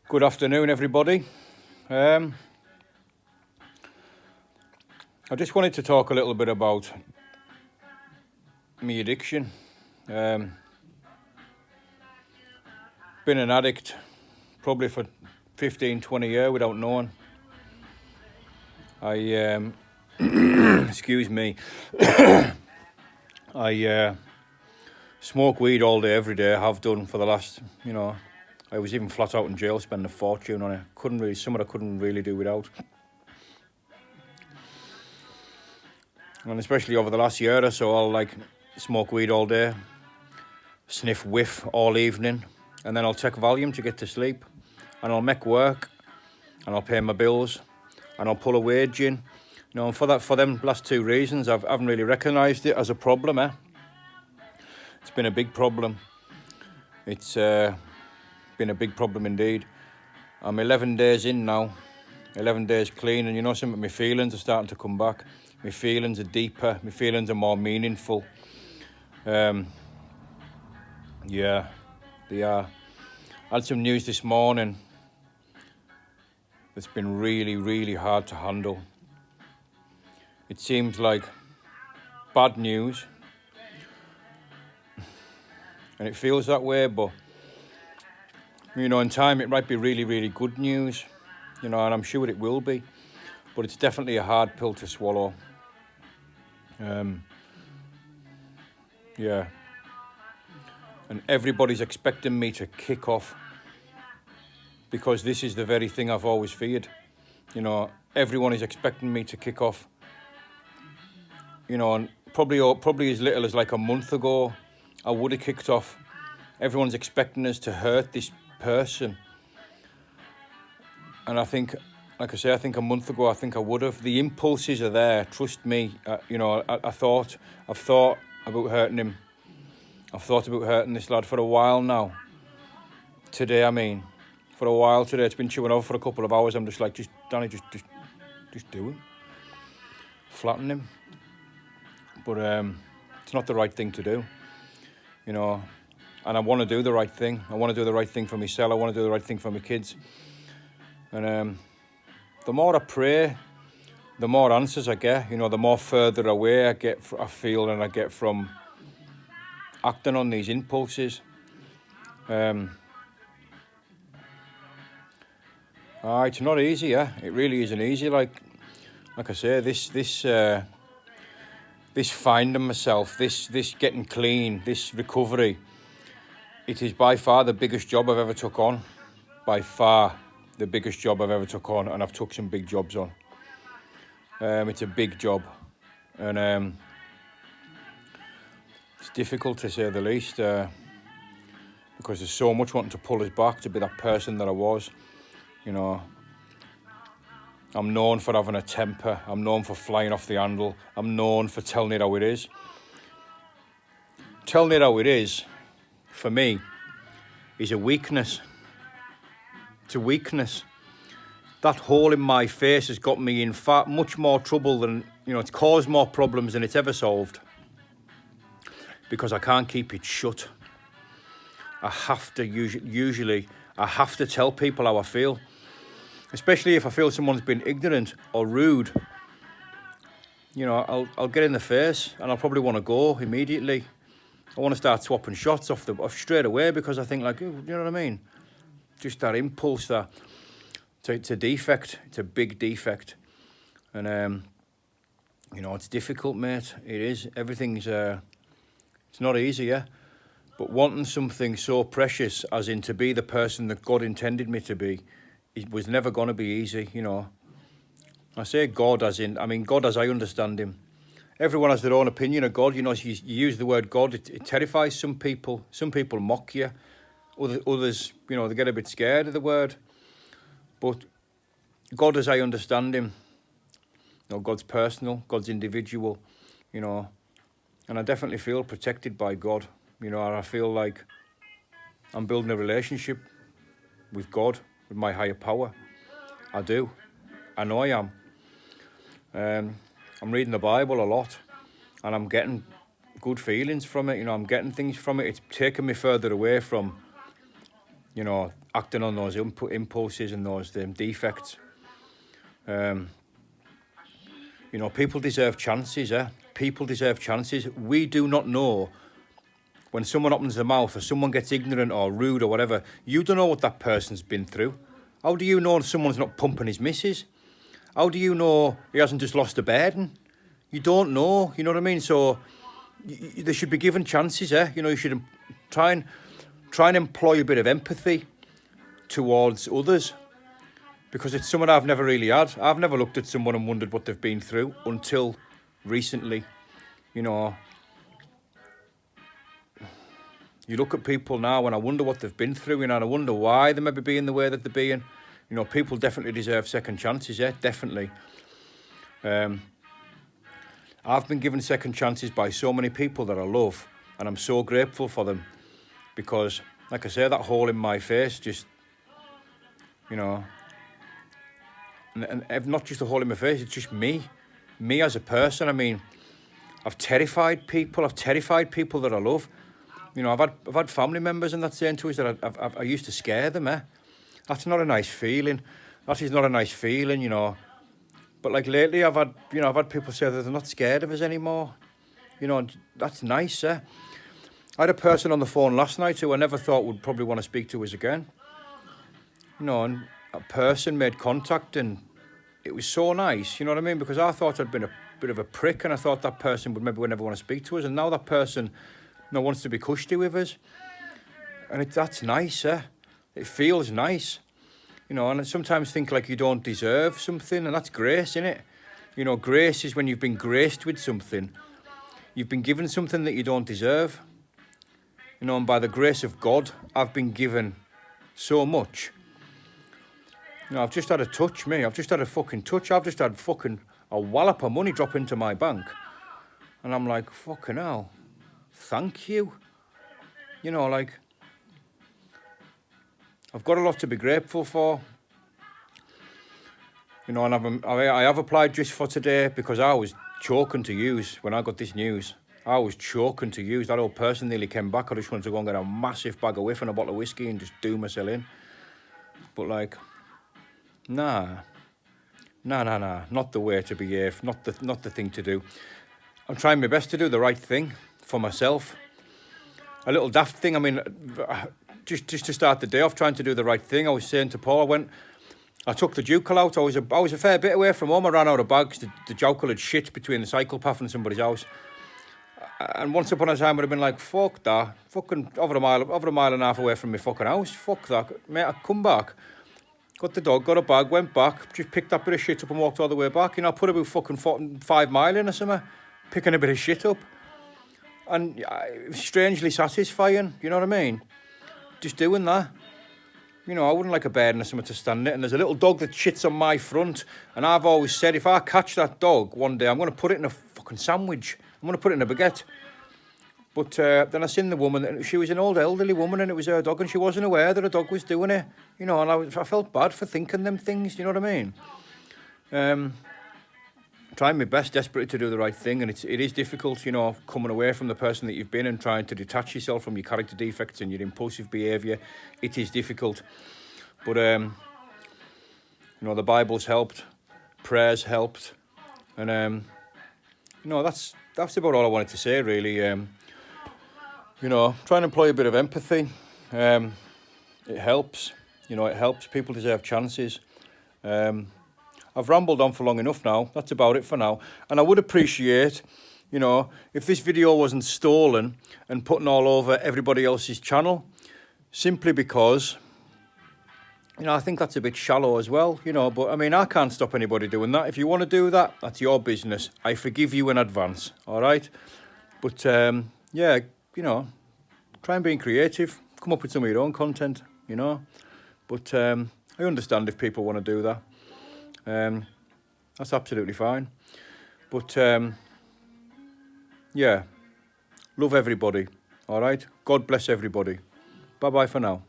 Good afternoon, everybody. I just wanted to talk a little bit about my addiction. Been an addict probably for 15, 20 years without knowing. I, excuse me, I smoke weed all day, every day. I have done for the last, I was even flat out in jail, spending a fortune on it. Some of it I couldn't really do without. And especially over the last year or so, I'll smoke weed all day, sniff whiff all evening, and then I'll take Valium to get to sleep, and I'll make work, and I'll pay my bills, and I'll pull a wage in. And for them last two reasons, I haven't really recognised it as a problem. It's been a big problem. It's been a big problem indeed. I'm 11 days in now, 11 days clean, and some of my feelings are starting to come back. My feelings are deeper, my feelings are more meaningful. Yeah, they are. I had some news this morning that's been really, really hard to handle. It seems like bad news, and it feels that way, but in time it might be really, really good news, and I'm sure it will be, but it's definitely a hard pill to swallow. Yeah. And everybody's expecting me to kick off because this is the very thing I've always feared. Everyone is expecting me to kick off. And probably as little as like a month ago, I would have kicked off. Everyone's expecting us to hurt this person. And I think, like I say, I think a month ago, I think I would have. The impulses are there, trust me. I've thought about hurting him. I've thought about hurting this lad for a while now. For a while today. It's been chewing over for a couple of hours. I'm just like, Danny, just do it. Flatten him. But it's not the right thing to do, And I want to do the right thing. I want to do the right thing for myself. I want to do the right thing for my kids. And the more I pray, the more answers I get. The more further away I feel and I get from acting on these impulses. It's not easy, It really isn't easy. Like I say, this finding myself, this getting clean, this recovery, it is by far the biggest job I've ever took on. By far the biggest job I've ever took on, and I've took some big jobs on. It's a big job, and it's difficult to say the least, because there's so much wanting to pull us back to be that person that I was. I'm known for having a temper. I'm known for flying off the handle. I'm known for telling it how it is. Telling it how it is, for me, is a weakness. It's a weakness. That hole in my face has got me in far much more trouble than, it's caused more problems than it's ever solved. Because I can't keep it shut. I have to, usually, I have to tell people how I feel. Especially if I feel someone's been ignorant or rude. I'll get in the face and I'll probably want to go immediately. I want to start swapping shots off straight away because I think you know what I mean? Just that impulse, it's a defect. It's a big defect. And, it's difficult, mate. It is. Everything's, it's not easy, But wanting something so precious as in to be the person that God intended me to be, it was never going to be easy, I say God God as I understand him. Everyone has their own opinion of God. You use the word God, it terrifies some people. Some people mock you. Others, they get a bit scared of the word. But God as I understand him, God's personal, God's individual, and I definitely feel protected by God. I feel like I'm building a relationship with God, with my higher power. I do. I know I am. I'm reading the Bible a lot, and I'm getting good feelings from it. I'm getting things from it. It's taken me further away from you know, acting on those impulses and those defects. You know, people deserve chances, People deserve chances. We do not know when someone opens their mouth or someone gets ignorant or rude or whatever. You don't know what that person's been through. How do you know someone's not pumping his missus? How do you know he hasn't just lost a burden? You don't know, you know what I mean? So they should be given chances, You know, you should try and employ a bit of empathy towards others, because it's something I've never really had. I've never looked at someone and wondered what they've been through until recently. You know, you look at people now and I wonder what they've been through, and I wonder why they maybe being the way that they're being. You know, people definitely deserve second chances, definitely. I've been given second chances by so many people that I love, and I'm so grateful for them, because, like I say, that hole in my face just, you know, and not just a hole in my face, it's just me as a person. I mean, I've terrified people that I love. You know, I've had family members and that saying to us that I used to scare them, That's not a nice feeling. That is not a nice feeling, you know. But like lately, I've had people say that they're not scared of us anymore. You know, that's nice, I had a person on the phone last night who I never thought would probably want to speak to us again. You know, and a person made contact, and it was so nice, you know what I mean? Because I thought I'd been a bit of a prick, and I thought that person would never want to speak to us, and now that person, you know, wants to be cushy with us, and that's nice, It feels nice, you know. And I sometimes think like you don't deserve something, and that's grace, innit? You know, grace is when you've been graced with something. You've been given something that you don't deserve. You know, and by the grace of God, I've been given so much. You know, I've just had a touch, me. I've just had a fucking touch. I've just had fucking a wallop of money drop into my bank. And I'm like, fucking hell, thank you. You know, like, I've got a lot to be grateful for. You know, and I have applied just for today because I was choking to use when I got this news. I was choking to use. That old person nearly came back. I just wanted to go and get a massive bag of whiff and a bottle of whiskey and just do myself in. But like, nah. Not the way to behave. Not the thing to do. I'm trying my best to do the right thing for myself. A little daft thing. I mean, just to start the day off, trying to do the right thing. I was saying to Paul, I took the Ducal out. I was a fair bit away from home. I ran out of bags. The Ducal had shit between the cycle path and somebody's house. And once upon a time, I'd have been like, fuck that. Fucking over a mile and a half away from my fucking house. Fuck that. Mate, I come back. Got the dog, got a bag, went back, just picked that bit of shit up and walked all the way back. You know, I put about fucking 5 mile in or something, picking a bit of shit up. And it was strangely satisfying, you know what I mean? Just doing that. You know, I wouldn't like a burden or something to stand it. And there's a little dog that shits on my front. And I've always said, if I catch that dog one day, I'm going to put it in a fucking sandwich. I'm going to put it in a baguette. But then I seen the woman, and she was an old elderly woman, and it was her dog, and she wasn't aware that her dog was doing it. You know, and I felt bad for thinking them things, you know what I mean? Trying my best desperately to do the right thing, and it is difficult, you know, coming away from the person that you've been and trying to detach yourself from your character defects and your impulsive behaviour. It is difficult. But, you know, the Bible's helped, prayers helped, and, you know, that's about all I wanted to say, really. You know, try and employ a bit of empathy. It helps. You know, it helps. People deserve chances. I've rambled on for long enough now. That's about it for now. And I would appreciate, you know, if this video wasn't stolen and putting all over everybody else's channel, simply because, you know, I think that's a bit shallow as well, you know. But, I mean, I can't stop anybody doing that. If you want to do that, that's your business. I forgive you in advance, all right? But, yeah, you know, try and be creative. Come up with some of your own content, you know. But I understand if people want to do that. That's absolutely fine. But, yeah, love everybody, all right? God bless everybody. Bye-bye for now.